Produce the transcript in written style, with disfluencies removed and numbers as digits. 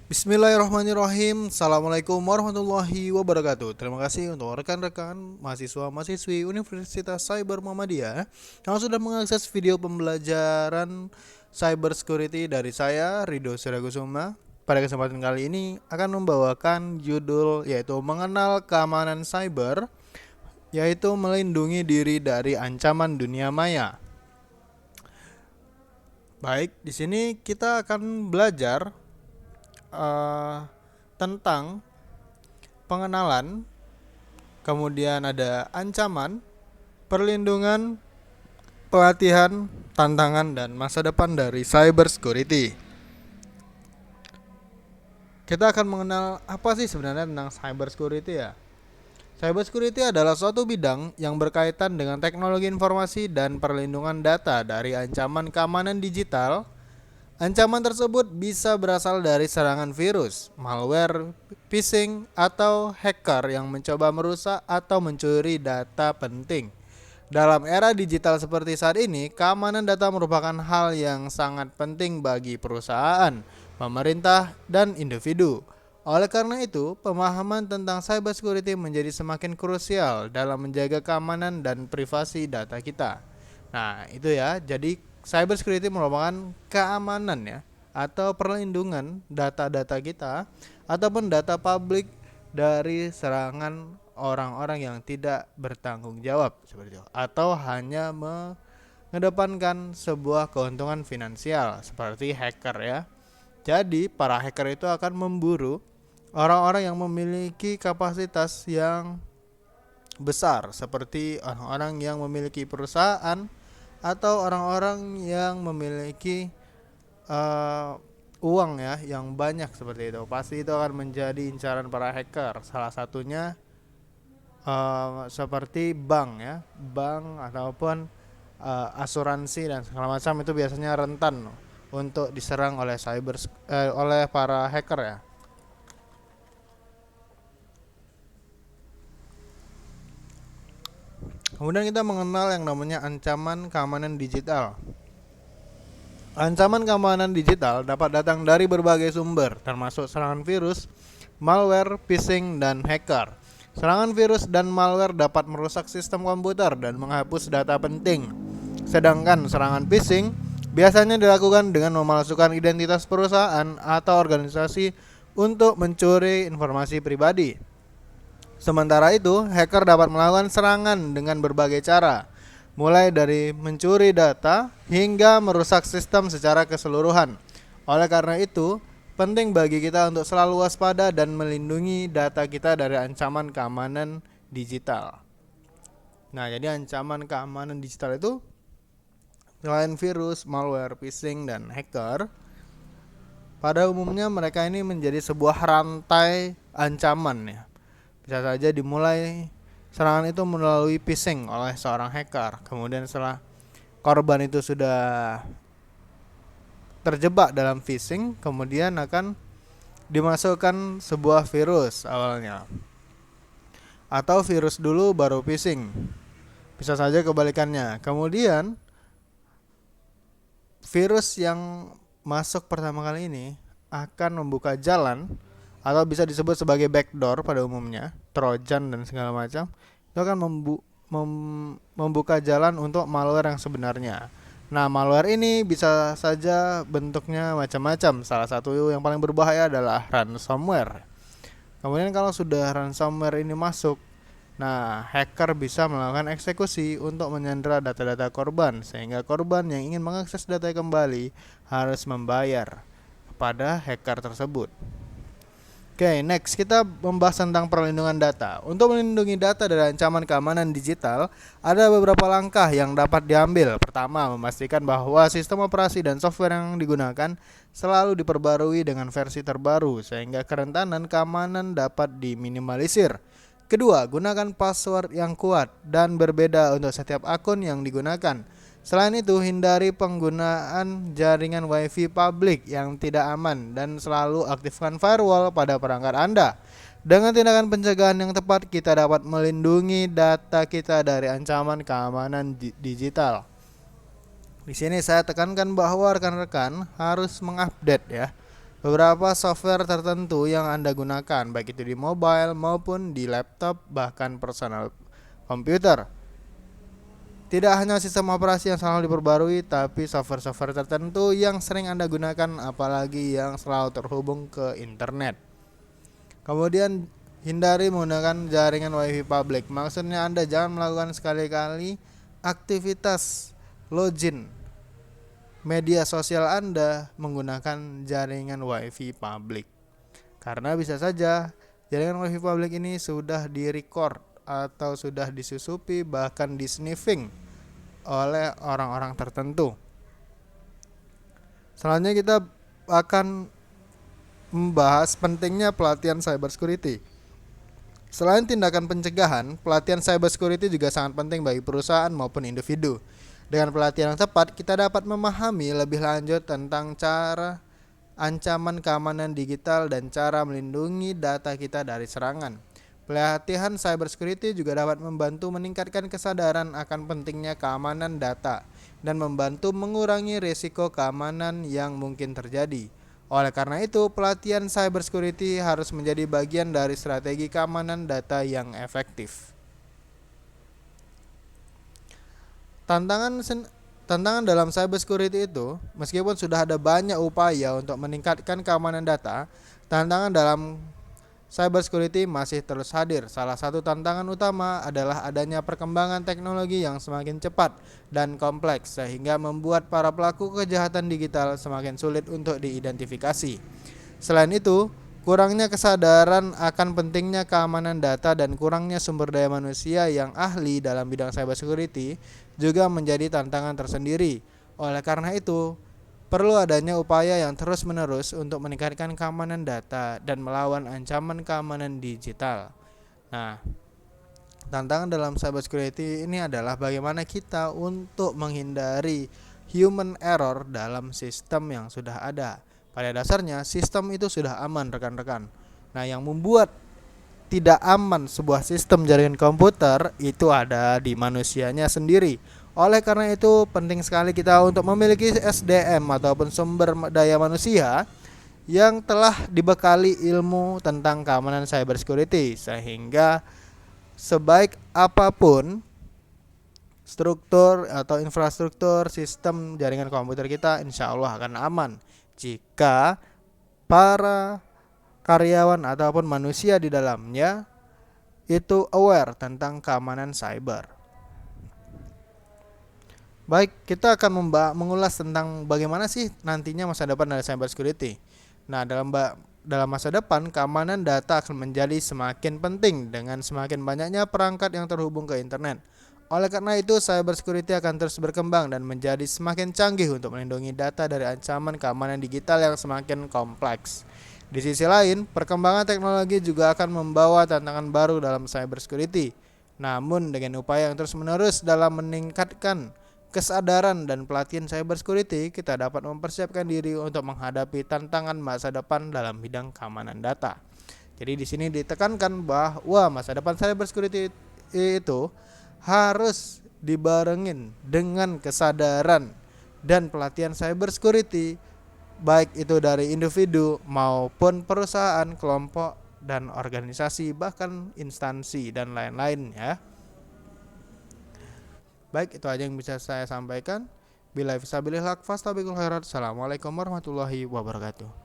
Bismillahirrahmanirrahim. Assalamualaikum warahmatullahi wabarakatuh. Terima kasih untuk rekan-rekan mahasiswa-mahasiswi Universitas Cyber Muhammadiyah yang sudah mengakses video pembelajaran cyber security dari saya, Rido Sirakusuma. Pada kesempatan kali ini akan membawakan judul yaitu mengenal keamanan cyber, yaitu melindungi diri dari ancaman dunia maya. Baik, di sini kita akan belajar eh, tentang pengenalan, kemudian ada ancaman, perlindungan, pelatihan, tantangan, dan masa depan dari cyber security. Kita akan mengenal apa sih sebenarnya tentang cyber security ya. Cyber security adalah suatu bidang yang berkaitan dengan teknologi informasi dan perlindungan data dari ancaman keamanan digital. Ancaman tersebut bisa berasal dari serangan virus, malware, phishing, atau hacker yang mencoba merusak atau mencuri data penting. Dalam era digital seperti saat ini, keamanan data merupakan hal yang sangat penting bagi perusahaan, pemerintah, dan individu. Oleh karena itu, pemahaman tentang cybersecurity menjadi semakin krusial dalam menjaga keamanan dan privasi data kita. Nah, itu ya. Jadi cybersecurity merupakan keamanan ya atau perlindungan data-data kita ataupun data publik dari serangan orang-orang yang tidak bertanggung jawab seperti itu atau hanya mengedepankan sebuah keuntungan finansial seperti hacker ya. Jadi, para hacker itu akan memburu orang-orang yang memiliki kapasitas yang besar seperti orang-orang yang memiliki perusahaan atau orang-orang yang memiliki uh, uang ya yang banyak seperti itu. Pasti itu akan menjadi incaran para hacker. Salah satunya seperti bank ya, bank ataupun asuransi dan segala macam itu biasanya rentan untuk diserang oleh oleh para hacker ya. Kemudian kita mengenal yang namanya ancaman keamanan digital. Ancaman keamanan digital dapat datang dari berbagai sumber, termasuk serangan virus, malware, phishing, dan hacker. Serangan virus dan malware dapat merusak sistem komputer dan menghapus data penting. Sedangkan serangan phishing biasanya dilakukan dengan memalsukan identitas perusahaan atau organisasi untuk mencuri informasi pribadi. Sementara itu, hacker dapat melakukan serangan dengan berbagai cara, mulai dari mencuri data hingga merusak sistem secara keseluruhan. Oleh karena itu, penting bagi kita untuk selalu waspada dan melindungi data kita dari ancaman keamanan digital. Nah, jadi ancaman keamanan digital itu selain virus, malware, phishing, dan hacker, pada umumnya mereka ini menjadi sebuah rantai ancaman ya. Bisa saja dimulai serangan itu melalui phishing oleh seorang hacker. Kemudian setelah korban itu sudah terjebak dalam phishing, kemudian akan dimasukkan sebuah virus awalnya. Atau virus dulu baru phishing. Bisa saja kebalikannya. Kemudian virus yang masuk pertama kali ini akan membuka jalan atau bisa disebut sebagai backdoor pada umumnya, trojan dan segala macam, itu akan membuka jalan untuk malware yang sebenarnya. Nah, malware ini bisa saja bentuknya macam-macam. Salah satu yang paling berbahaya adalah ransomware. Kemudian kalau sudah ransomware ini masuk, nah hacker bisa melakukan eksekusi untuk menyandera data-data korban, sehingga korban yang ingin mengakses data kembali harus membayar kepada hacker tersebut. Oke, next kita membahas tentang perlindungan data. Untuk melindungi data dari ancaman keamanan digital, ada beberapa langkah yang dapat diambil. Pertama, memastikan bahwa sistem operasi dan software yang digunakan selalu diperbarui dengan versi terbaru sehingga kerentanan keamanan dapat diminimalisir. Kedua, gunakan password yang kuat dan berbeda untuk setiap akun yang digunakan. Selain itu, hindari penggunaan jaringan WiFi publik yang tidak aman dan selalu aktifkan firewall pada perangkat Anda. Dengan tindakan pencegahan yang tepat, kita dapat melindungi data kita dari ancaman keamanan digital. Di sini saya tekankan bahwa rekan-rekan harus mengupdate ya beberapa software tertentu yang Anda gunakan, baik itu di mobile maupun di laptop, bahkan personal komputer. Tidak hanya sistem operasi yang selalu diperbarui, tapi software-software tertentu yang sering Anda gunakan, apalagi yang selalu terhubung ke internet. Kemudian hindari menggunakan jaringan WiFi publik. Maksudnya Anda jangan melakukan sekali-kali aktivitas login media sosial Anda menggunakan jaringan WiFi publik. Karena bisa saja jaringan WiFi publik ini sudah direcord atau sudah disusupi, bahkan di sniffing oleh orang-orang tertentu. Selanjutnya kita akan membahas pentingnya pelatihan cybersecurity. Selain tindakan pencegahan, pelatihan cybersecurity juga sangat penting bagi perusahaan maupun individu. Dengan pelatihan yang tepat, kita dapat memahami lebih lanjut tentang cara ancaman keamanan digital dan cara melindungi data kita dari serangan. Pelatihan cybersecurity juga dapat membantu meningkatkan kesadaran akan pentingnya keamanan data dan membantu mengurangi risiko keamanan yang mungkin terjadi. Oleh karena itu, pelatihan cybersecurity harus menjadi bagian dari strategi keamanan data yang efektif. Tantangan dalam cybersecurity itu, meskipun sudah ada banyak upaya untuk meningkatkan keamanan data, tantangan dalam cybersecurity masih terus hadir. Salah satu tantangan utama adalah adanya perkembangan teknologi yang semakin cepat dan kompleks, sehingga membuat para pelaku kejahatan digital semakin sulit untuk diidentifikasi. Selain itu, kurangnya kesadaran akan pentingnya keamanan data dan kurangnya sumber daya manusia yang ahli dalam bidang cybersecurity juga menjadi tantangan tersendiri. Oleh karena itu, perlu adanya upaya yang terus-menerus untuk meningkatkan keamanan data dan melawan ancaman keamanan digital. Nah, tantangan dalam cybersecurity ini adalah bagaimana kita untuk menghindari human error dalam sistem yang sudah ada. Pada dasarnya, sistem itu sudah aman, rekan-rekan. Nah, yang membuat tidak aman sebuah sistem jaringan komputer itu ada di manusianya sendiri. Oleh karena itu penting sekali kita untuk memiliki SDM ataupun sumber daya manusia yang telah dibekali ilmu tentang keamanan cybersecurity, sehingga sebaik apapun struktur atau infrastruktur sistem jaringan komputer kita, insya Allah akan aman jika para karyawan ataupun manusia di dalamnya itu aware tentang keamanan cyber. Baik, kita akan mengulas tentang bagaimana sih nantinya masa depan dari cybersecurity. Nah, dalam masa depan, keamanan data akan menjadi semakin penting dengan semakin banyaknya perangkat yang terhubung ke internet. Oleh karena itu, cybersecurity akan terus berkembang dan menjadi semakin canggih untuk melindungi data dari ancaman keamanan digital yang semakin kompleks. Di sisi lain, perkembangan teknologi juga akan membawa tantangan baru dalam cybersecurity. Namun, dengan upaya yang terus-menerus dalam meningkatkan kesadaran dan pelatihan cybersecurity, kita dapat mempersiapkan diri untuk menghadapi tantangan masa depan dalam bidang keamanan data. Jadi di sini ditekankan bahwa masa depan cybersecurity itu harus dibarengin dengan kesadaran dan pelatihan cybersecurity, baik itu dari individu maupun perusahaan, kelompok, dan organisasi, bahkan instansi dan lain-lain ya. Baik, itu aja yang bisa saya sampaikan. Bila fisabilillah, fastabiqul khairat. Assalamualaikum warahmatullahi wabarakatuh.